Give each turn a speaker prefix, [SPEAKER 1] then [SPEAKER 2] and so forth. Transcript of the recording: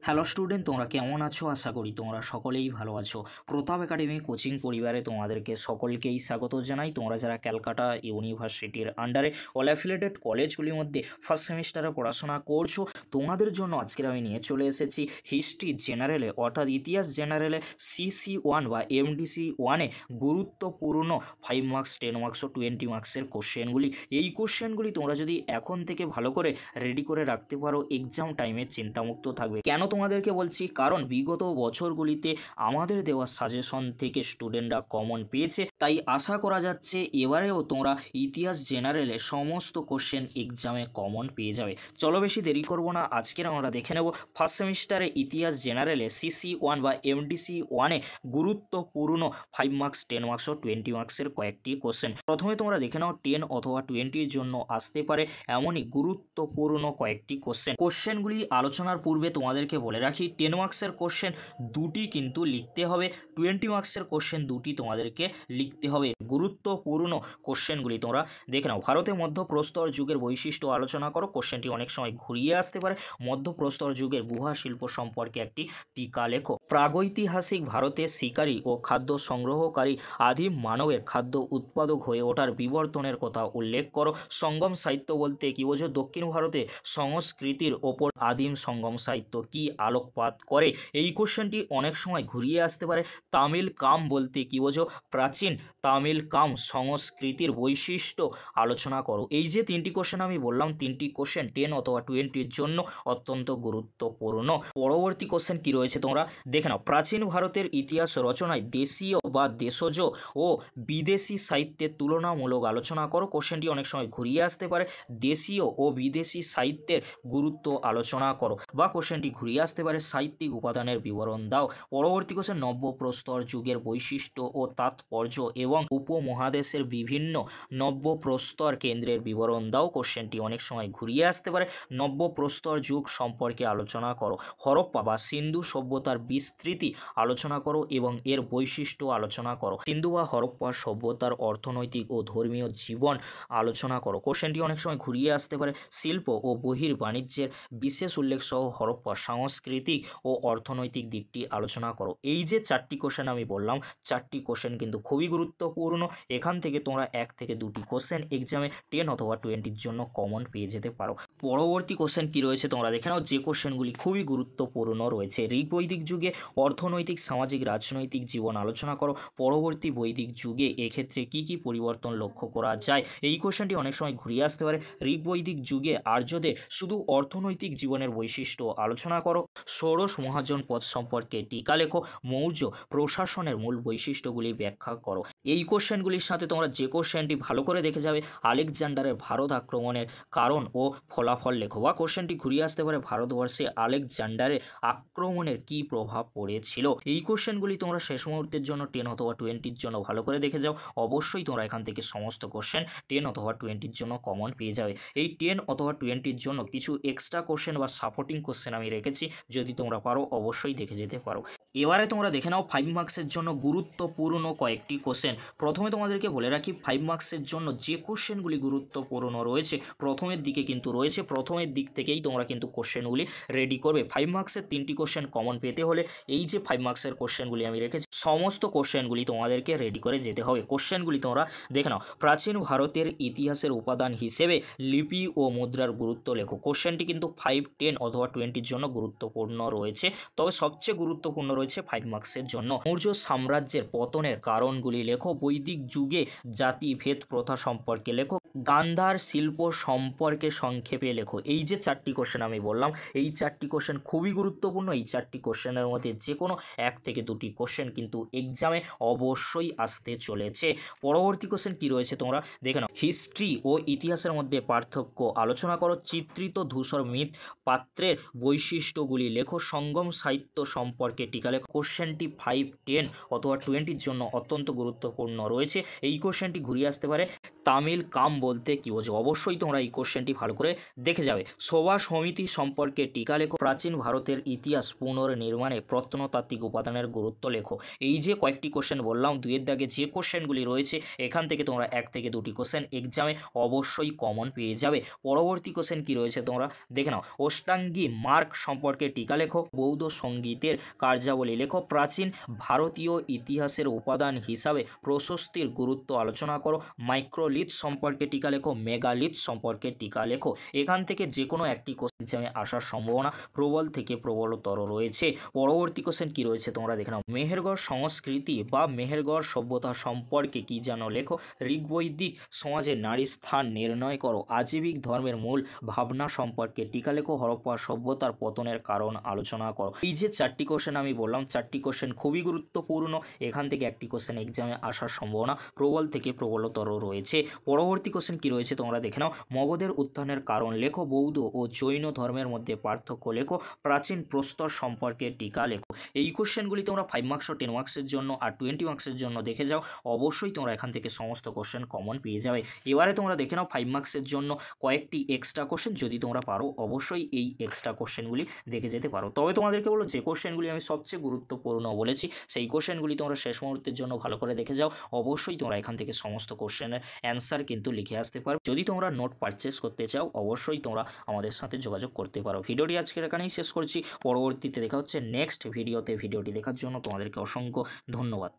[SPEAKER 1] Hello student, তোমরা কেমন আছো? আশা করি তোমরা সকলেই ভালো আছো। প্রতাপ একাডেমি কোচিং পরিবারে তোমাদেরকে সকলকেই স্বাগত জানাই। তোমরা যারা ক্যালকাটা ইউনিভার্সিটির আন্ডারে অল অ্যাফিলিয়েটেড কলেজগুলির মধ্যে ফার্স্ট সেমিস্টারে পড়াশোনা করছো, তোমাদের জন্য আজকের আমি নিয়ে চলে এসেছি হিস্ট্রি জেনারেলে অর্থাৎ ইতিহাস জেনারেলে CC1 বা MDC1-এ গুরুত্বপূর্ণ 5 মার্কস, 10 মার্কস ও 20 মার্কসের কোশ্চেনগুলি। এই কোশ্চেনগুলি তোমরা যদি এখন থেকে ভালো করে রেডি করে রাখতে পারো, এক্সাম টাইমে চিন্তামুক্ত থাকবে। কেন তোমাদেরকে বলছি? কারণ বিগত বছরগুলিতে আমাদের দেওয়া সাজেশন থেকে স্টুডেন্টরা কমন পেয়েছে, তাই আশা করা যাচ্ছে এবারেও তোমরা ইতিহাস জেনারেলে সমস্ত কোশ্চেন এক্সামে কমন পেয়ে যাবে। চলো বেশি দেরি করব না, আজকের আমরা দেখে নেব ফার্স্ট সেমিস্টারে ইতিহাস জেনারেলে CC1 বা MDC1-এ গুরুত্বপূর্ণ 5 মার্কস, 10 মার্কস ও 20 মার্কসের কয়েকটি কোশ্চেন। প্রথমে তোমরা দেখে নাও 10 অথবা 20-র জন্য আসতে পারে এমনই গুরুত্বপূর্ণ কয়েকটি কোশ্চেনগুলি আলোচনার পূর্বে তোমাদেরকে বলে রাখি 10 মার্কসের কোশ্চেন দুটি কিন্তু লিখতে হবে, 20 মার্কসের কোশ্চেন দুটি তোমাদেরকে লিখতে হবে। গুরুত্বপূর্ণ কোশ্চেনগুলি তোমরা দেখে নাও। ভারতের মধ্যপ্রস্তর যুগের বৈশিষ্ট্য আলোচনা করো। কোশ্চেনটি অনেক সময় ঘুরিয়ে আসতে পারে। মধ্যপ্রস্তর যুগের গুহা শিল্প সম্পর্কে একটি টিকা লেখো। প্রাগৈতিহাসিক ভারতের শিকারী ও খাদ্য সংগ্রহকারী আদিম মানবের খাদ্য উৎপাদক হয়ে ওঠার বিবর্তনের কথা উল্লেখ করো। সঙ্গম সাহিত্য বলতে কি বোঝো? দক্ষিণ ভারতে সংস্কৃতির ওপর আদিম সঙ্গম সাহিত্য কি আলোকপাত করে? এই কোশ্চেনটি অনেক সময় ঘুরিয়ে আসতে পারে। তামিল কাম বলতে কি বোঝো? প্রাচীন তামিল কাম সংস্কৃতির বৈশিষ্ট্য আলোচনা করো। এই যে তিনটি কোশ্চেন আমি বললাম, তিনটি কোশ্চেন 10 অথবা 20-র জন্য অত্যন্ত গুরুত্বপূর্ণ। পরবর্তী কোশ্চেন কি রয়েছে তোমরা দেখে নাও। প্রাচীন ভারতের ইতিহাস রচনায় দেশীয় বা দেশজ ও বিদেশি সাহিত্যের তুলনামূলক আলোচনা করো। কোশ্চেনটি অনেক সময় ঘুরিয়ে আসতে পারে। দেশীয় ও বিদেশি সাহিত্যের গুরুত্ব আলোচনা করো, বা কোশ্চেনটি ঘুরিয়ে আসতে পারে সাহিত্যিক উপাদানের বিবরণ দাও। পরবর্তী কোশ্চেন নব্যপ্রস্তর যুগের বৈশিষ্ট্য ও তাৎপর্য এবং উপমহাদেশের বিভিন্ন নব্যপ্রস্তর কেন্দ্রের বিবরণ দাও। কোশ্চেনটি অনেক সময় ঘুরিয়ে আসতে পারে নব্যপ্রস্তর যুগ সম্পর্কে আলোচনা করো। হরপ্পা বা সিন্ধু সভ্যতার বিস্তৃতি আলোচনা করো এবং এর বৈশিষ্ট্য আলোচনা করো। সিন্ধু বা হরপ্পা সভ্যতার অর্থনৈতিক ও ধর্মীয় জীবন আলোচনা করো। কোশ্চেনটি অনেক সময় ঘুরিয়ে আসতে পারে শিল্প ও বহির্বাণিজ্যের বিশেষ উল্লেখ সহ হরপ্পা সাংস্কৃতিক ও অর্থনৈতিক দিকটি আলোচনা করো। এই যে চারটি কোশ্চেন আমি বললাম, চারটি কোশ্চেন কিন্তু খুবই গুরুত্বপূর্ণ। এখান থেকে তোমরা 1 থেকে 2টি কোশ্চেন এক্সামে 10 অথবা 20-র জন্য কমন পেয়ে যেতে পারো। পরবর্তী কোশ্চেন কি রয়েছে তোমরা দেখে নাও, যে কোশ্চেনগুলি খুবই গুরুত্বপূর্ণ রয়েছে। ঋগ বৈদিক যুগে অর্থনৈতিক, সামাজিক, রাজনৈতিক জীবন আলোচনা করো। পরবর্তী বৈদিক যুগে এক্ষেত্রে কি কি পরিবর্তন লক্ষ্য করা যায়? এই কোশ্চেনটি অনেক সময় ঘুরিয়ে আসতে পারে। ঋগ বৈদিক যুগে আর্যদের শুধু অর্থনৈতিক জীবনের বৈশিষ্ট্য আলোচনা করো। ষোড়শ মহাজন পদ সম্পর্কে টিকা লেখো। মৌর্য প্রশাসনের মূল বৈশিষ্ট্যগুলি ব্যাখ্যা করো। এই কোশ্চেনগুলির সাথে তোমরা যে কোশ্চেনটি ভালো করে দেখে যাবে, আলেকজান্ডারের ভারত আক্রমণের কারণ ও ফলাফল লেখো। বা কোশ্চেনটি ঘুরিয়ে আসতে পারে ভারতবর্ষে আলেকজান্ডারের আক্রমণের কি প্রভাব পড়েছিল। এই কোশ্চেনগুলি তোমরা শেষ মুহূর্তের জন্য 10 অথবা 20-র জন্য ভালো করে দেখে যাও। অবশ্যই তোমরা এখান থেকে সমস্ত কোশ্চেন 10 অথবা 20-র জন্য কমন পেয়ে যাবে। এই 10 অথবা 20-র জন্য কিছু এক্সট্রা কোশ্চেন বা সাপোর্টিং কোশ্চেন আমি রেখেছি, যদি তোমরা পারো অবশ্যই দেখে যেতে পারো। এবারে তোমরা দেখে নাও 5 মার্কসের জন্য গুরুত্বপূর্ণ কয়েকটি কোশ্চেন। প্রথমে তোমাদেরকে বলে রাখি 5 মার্কসের জন্য যে কোশ্চেনগুলি গুরুত্বপূর্ণ রয়েছে প্রথমের দিকে কিন্তু রয়েছে, প্রথমের দিক থেকেই তোমরা কিন্তু কোশ্চেনগুলি রেডি করবে। 5 মার্কসের 3টি কোশ্চেন কমন পেতে হলে এই যে 5 মার্কসের কোশ্চেনগুলি আমি রেখেছি, সমস্ত কোশ্চেনগুলি তোমাদেরকে রেডি করে যেতে হবে। কোশ্চেনগুলি তোমরা দেখে নাও। প্রাচীন ভারতের ইতিহাসের উপাদান হিসেবে লিপি ও মুদ্রার গুরুত্ব লেখো। কোশ্চেনটি কিন্তু 5, 10 অথবা 20-র জন্য গুরুত্বপূর্ণ রয়েছে, তবে সবচেয়ে গুরুত্বপূর্ণ রয়েছে 5 মার্কসের জন্য। মৌর্য সাম্রাজ্যের পতনের কারণগুলি লেখো। বৈদিক যুগে জাতিভেদ প্রথা সম্পর্কে লেখো। গান্ধার শিল্প সম্পর্কে সংক্ষেপে লেখো। এই যে 4টি কোশ্চেন আমি বললাম, এই 4টি কোশ্চেন খুবই গুরুত্বপূর্ণ। এই 4টি কোশ্চেনের মধ্যে যে কোনো 1 থেকে 2টি কোশ্চেন কিন্তু এক্সামে অবশ্যই আসতে চলেছে। পরবর্তী কোশ্চেন কি রয়েছে তোমরা দেখে নাও। হিস্ট্রি ও ইতিহাসের মধ্যে পার্থক্য আলোচনা করো। চিত্রিত ধূসর মৃৎ পাত্রের বৈশিষ্ট্যগুলি লেখো। সঙ্গম সাহিত্য সম্পর্কে টিকা লেখো। কোশ্চেনটি 5, 10 অথবা 20-র জন্য অত্যন্ত গুরুত্বপূর্ণ রয়েছে। এই কোশ্চেনটি ঘুরিয়ে আসতে পারে তামিল কাম বলতে কী বোঝো? অবশ্যই তোমরা এই কোশ্চেনটি ভালো করে দেখে যাবে। সভা সমিতি সম্পর্কে টিকা লেখো। প্রাচীন ভারতের ইতিহাস পুনর্নির্মাণে প্রত্নতাত্ত্বিক উপাদানের গুরুত্ব লেখো। এই যে কয়েকটি কোশ্চেন বললাম, দুইয়ের দাগে যে কোশ্চেনগুলি রয়েছে এখান থেকে তোমরা 1 থেকে 2টি কোশ্চেন এক্সামে অবশ্যই কমন পেয়ে যাবে। পরবর্তী কোশ্চেন কী রয়েছে তোমরা দেখে নাও। অষ্টাঙ্গী মার্গ সম্পর্কে টিকা লেখো। বৌদ্ধ সঙ্গীতের কার্যাবলী লেখো। প্রাচীন ভারতীয় ইতিহাসের উপাদান হিসাবে প্রশস্তির গুরুত্ব আলোচনা করো। মাইক্রোলিথ সম্পর্কে টিকা লেখো। মেগালিথ সম্পর্কে টিকা লেখো। এখান থেকে যে কোনো একটি কোশ্চেন এক্সামে আসার সম্ভাবনা প্রবল থেকে প্রবলতর রয়েছে। পরবর্তী কোশ্চেন কী রয়েছে তোমরা দেখে নাও। মেহেরগড় সংস্কৃতি বা মেহেরগড় সভ্যতা সম্পর্কে কী জানো লেখো। ঋগ্বৈদিক সমাজে নারীর স্থান নির্ণয় করো। আজীবিক ধর্মের মূল ভাবনা সম্পর্কে টিকা লেখো। হরপ্পা সভ্যতার পতনের কারণ আলোচনা করো। এই যে 4টি কোশ্চেন আমি বললাম, 4টি কোশ্চেন খুবই গুরুত্বপূর্ণ। এখান থেকে একটি কোশ্চেন এক্সামে আসার সম্ভাবনা প্রবল থেকে প্রবলতর রয়েছে। পরবর্তী কোশ্চেন কী রয়েছে তোমরা দেখে নাও। মগধের উত্থানের কারণ লেখো। বৌদ্ধ ও জৈন ধর্মের মধ্যে পার্থক্য লেখো। প্রাচীন প্রস্তর সম্পর্কে টিকা লেখো। এই কোশ্চেনগুলি তোমরা 5 মার্কস ও 10 মার্কসের জন্য আর 20 মার্কসের জন্য দেখে যাও। অবশ্যই তোমরা এখান থেকে সমস্ত কোশ্চেন কমন পেয়ে যাবে। এবারে তোমরা দেখে নাও 5 মার্কসের জন্য কয়েকটি এক্সট্রা কোশ্চেন, যদি তোমরা পারো অবশ্যই এই এক্সট্রা কোশ্চেনগুলি দেখে যেতে পারো। তবে তোমাদেরকে বলো, যে কোশ্চেনগুলি আমি সবচেয়ে গুরুত্বপূর্ণ বলেছি সেই কোশ্চেনগুলি তোমরা শেষ মুহূর্তের জন্য ভালো করে দেখে যাও। অবশ্যই তোমরা এখান থেকে সমস্ত কোশ্চেনের অ্যান্সার কিন্তু লিখে আসতে পারো। যদি তোমরা নোট পারচেস করতে চাও অবশ্যই তোমরা আমাদের সাথে যোগাযোগ করতে পারো। ভিডিওটি আজকের এখানেই শেষ করছি। পরবর্তীতে দেখা হচ্ছে নেক্সট ভিডিওতে। ভিডিওটি দেখার জন্য তোমাদেরকে অসংখ্য ধন্যবাদ।